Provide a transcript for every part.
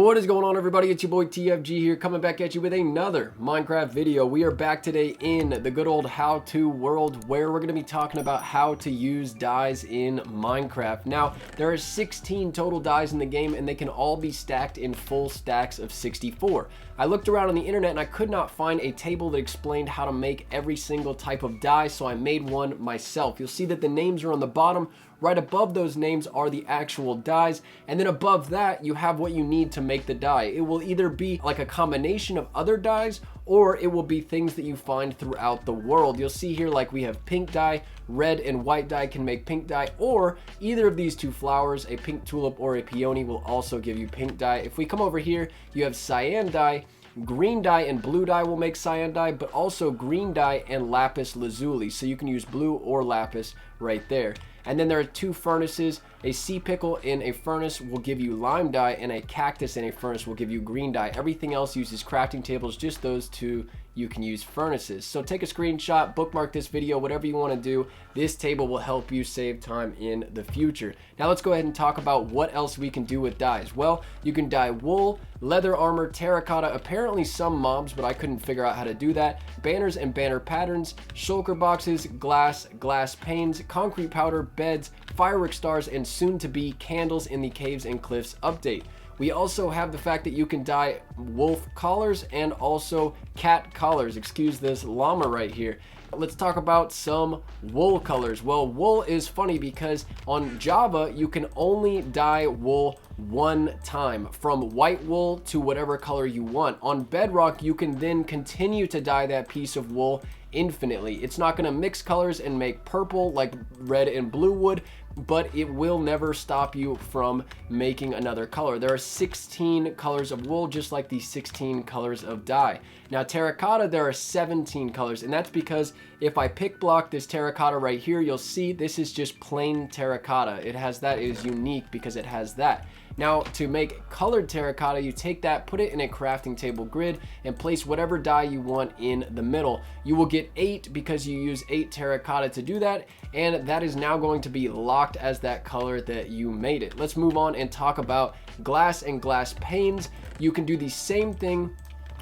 What is going on, everybody? It's your boy TFG here, coming back at you with another Minecraft video. We are back today in the good old how-to world, where we're going to be talking about how to use dyes in Minecraft. Now, there are 16 total dyes in the game, and they can all be stacked in full stacks of 64. I looked around on the internet and I could not find a table that explained how to make every single type of dye, so I made one myself. You'll see that the names are on the bottom. Right above those names are the actual dyes, and then above that you have what you need to make the dye. It will either be like a combination of other dyes, or it will be things that you find throughout the world. You'll see here, like, we have pink dye, red and white dye can make pink dye, or either of these two flowers, a pink tulip or a peony, will also give you pink dye. If we come over here, you have cyan dye. Green dye and blue dye will make cyan dye, but also green dye and lapis lazuli, so you can use blue or lapis right there. And then there are two furnaces. A sea pickle in a furnace will give you lime dye, and a cactus in a furnace will give you green dye. Everything else uses crafting tables, just those two you can use furnaces. So take a screenshot, bookmark this video, whatever you want to do. This table will help you save time in the future. Now let's go ahead and talk about what else we can do with dyes. Well, you can dye wool, leather armor, terracotta, apparently some mobs, but I couldn't figure out how to do that, banners and banner patterns, shulker boxes, glass panes, concrete powder, beds, firework stars, and soon to be candles in the caves and cliffs update. We also have the fact that you can dye wolf collars and also cat collars. Excuse this llama right here. Let's talk about some wool colors. Well, wool is funny because on Java, you can only dye wool one time, from white wool to whatever color you want. On Bedrock, you can then continue to dye that piece of wool infinitely. It's not going to mix colors and make purple like red and blue would, but it will never stop you from making another color. There are 16 colors of wool, just like the 16 colors of dye. Now, terracotta, there are 17 colors, and that's because if I pick block this terracotta right here, you'll see this is just plain terracotta. It has that, it is unique because it has that. Now, to make colored terracotta, you take that, put it in a crafting table grid, and place whatever dye you want in the middle. You will get 8 because you use 8 terracotta to do that, and that is now going to be locked as that color that you made it. Let's move on and talk about glass and glass panes. You can do the same thing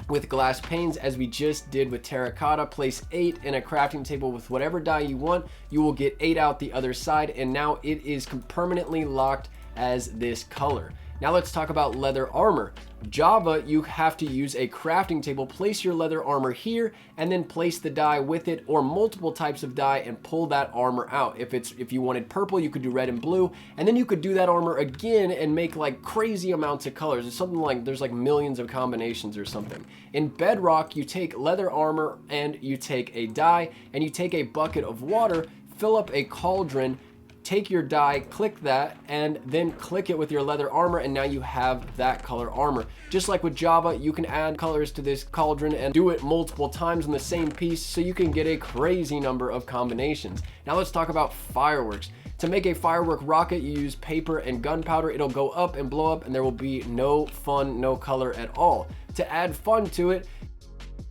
with glass panes as we just did with terracotta. Place 8 in a crafting table with whatever dye you want. You will get 8 out the other side, and now it is permanently locked as this color. Now let's talk about leather armor. Java, you have to use a crafting table. Place your leather armor here and then place the dye with it, or multiple types of dye, and pull that armor out. If you wanted purple, you could do red and blue, and then you could do that armor again and make like crazy amounts of colors. It's something like there's like millions of combinations or something. In Bedrock, you take leather armor and you take a dye and you take a bucket of water, fill up a cauldron, take your dye, click that, and then click it with your leather armor, and now you have that color armor. Just like with Java, you can add colors to this cauldron and do it multiple times on the same piece, so you can get a crazy number of combinations. Now let's talk about fireworks. To make a firework rocket, you use paper and gunpowder. It'll go up and blow up, and there will be no fun, no color at all. To add fun to it,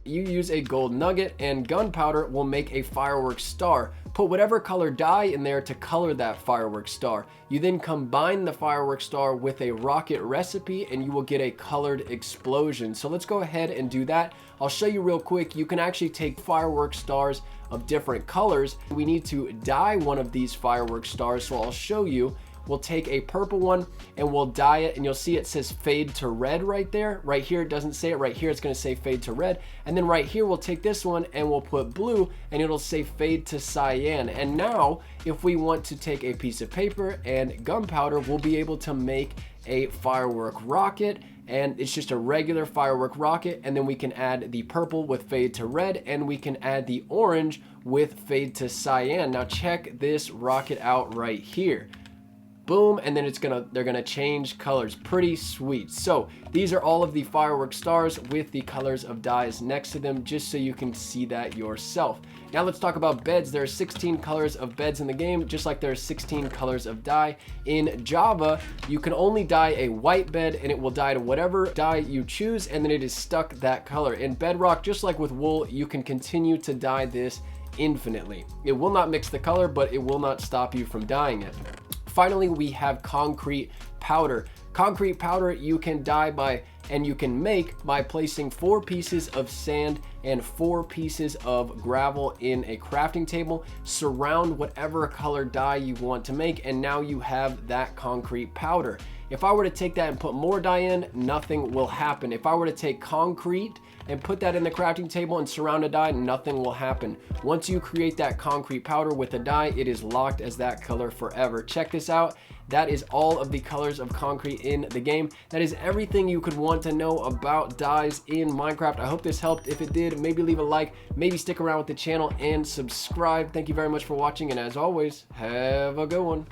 you use a gold nugget, and gunpowder will make a firework star. Put whatever color dye in there to color that firework star. You then combine the firework star with a rocket recipe, and you will get a colored explosion. So let's go ahead and do that. I'll show you real quick. You can actually take firework stars of different colors. We need to dye one of these firework stars, so I'll show you. We'll take a purple one and we'll dye it, and you'll see it says fade to red right there. Right here it doesn't say it. Right here it's going to say fade to red. And then right here we'll take this one and we'll put blue, and it'll say fade to cyan. And now if we want to take a piece of paper and gunpowder, we'll be able to make a firework rocket, and it's just a regular firework rocket. And then we can add the purple with fade to red, and we can add the orange with fade to cyan. Now check this rocket out right here. Boom, and then they're gonna change colors. Pretty sweet. So these are all of the firework stars with the colors of dyes next to them, just so you can see that yourself. Now let's talk about beds. There are 16 colors of beds in the game, just like there are 16 colors of dye. In Java, you can only dye a white bed, and it will dye to whatever dye you choose, and then it is stuck that color. In Bedrock, just like with wool, you can continue to dye this infinitely. It will not mix the color, but it will not stop you from dyeing it. Finally, we have concrete powder. Concrete powder you can dye by, and you can make by placing 4 pieces of sand and 4 pieces of gravel in a crafting table. Surround whatever color dye you want to make, and now you have that concrete powder. If I were to take that and put more dye in, nothing will happen. If I were to take concrete and put that in the crafting table and surround a dye, nothing will happen. Once you create that concrete powder with a dye, it is locked as that color forever. Check this out. That is all of the colors of concrete in the game. That is everything you could want to know about dyes in Minecraft. I hope this helped. If it did, maybe leave a like, maybe stick around with the channel and subscribe. Thank you very much for watching, and as always, have a good one.